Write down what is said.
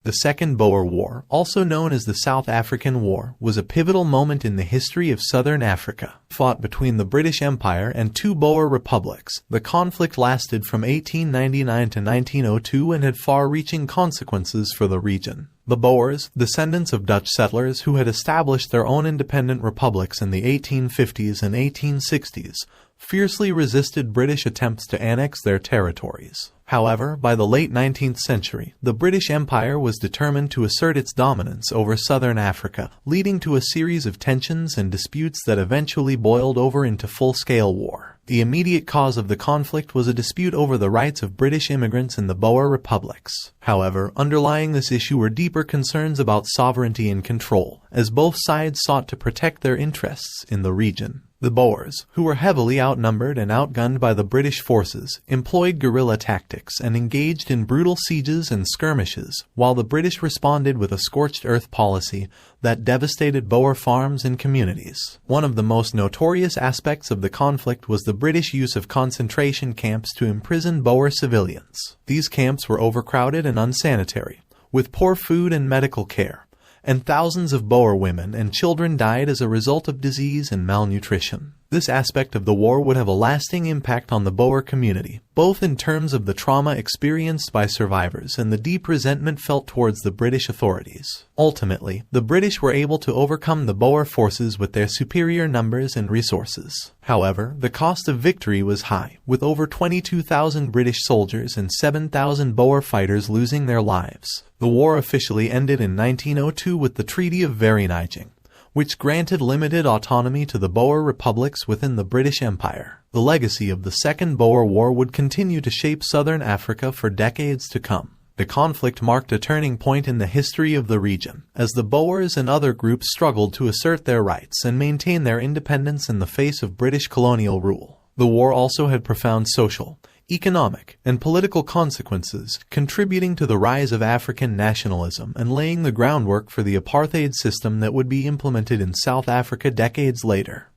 The Second Boer War, also known as the South African War, was a pivotal moment in the history of southern Africa. Fought between the British Empire and two Boer republics, the conflict lasted from 1899 to 1902 and had far-reaching consequences for the region. The Boers, descendants of Dutch settlers who had established their own independent republics in the 1850s and 1860s, fiercely resisted British attempts to annex their territories. However, by the late 19th century, the British Empire was determined to assert its dominance over southern Africa, leading to a series of tensions and disputes that eventually boiled over into full-scale war. The immediate cause of the conflict was a dispute over the rights of British immigrants in the Boer republics. However, underlying this issue were deeper concerns about sovereignty and control, as both sides sought to protect their interests in the region. The Boers, who were heavily outnumbered and outgunned by the British forces, employed guerrilla tactics and engaged in brutal sieges and skirmishes, while the British responded with a scorched earth policy that devastated Boer farms and communities. One of the most notorious aspects of the conflict was the British use of concentration camps to imprison Boer civilians. These camps were overcrowded and unsanitary, with poor food and medical care, and thousands of Boer women and children died as a result of disease and malnutrition. This aspect of the war would have a lasting impact on the Boer community, both in terms of the trauma experienced by survivors and the deep resentment felt towards the British authorities. Ultimately, the British were able to overcome the Boer forces with their superior numbers and resources. However, the cost of victory was high, with over 22,000 British soldiers and 7,000 Boer fighters losing their lives. The war officially ended in 1902 with the Treaty of Vereeniging, which granted limited autonomy to the Boer republics within the British Empire. The legacy of the Second Boer War would continue to shape southern Africa for decades to come. The conflict marked a turning point in the history of the region, as the Boers and other groups struggled to assert their rights and maintain their independence in the face of British colonial rule. The war also had profound social, economic, and political consequences, contributing to the rise of African nationalism and laying the groundwork for the apartheid system that would be implemented in South Africa decades later.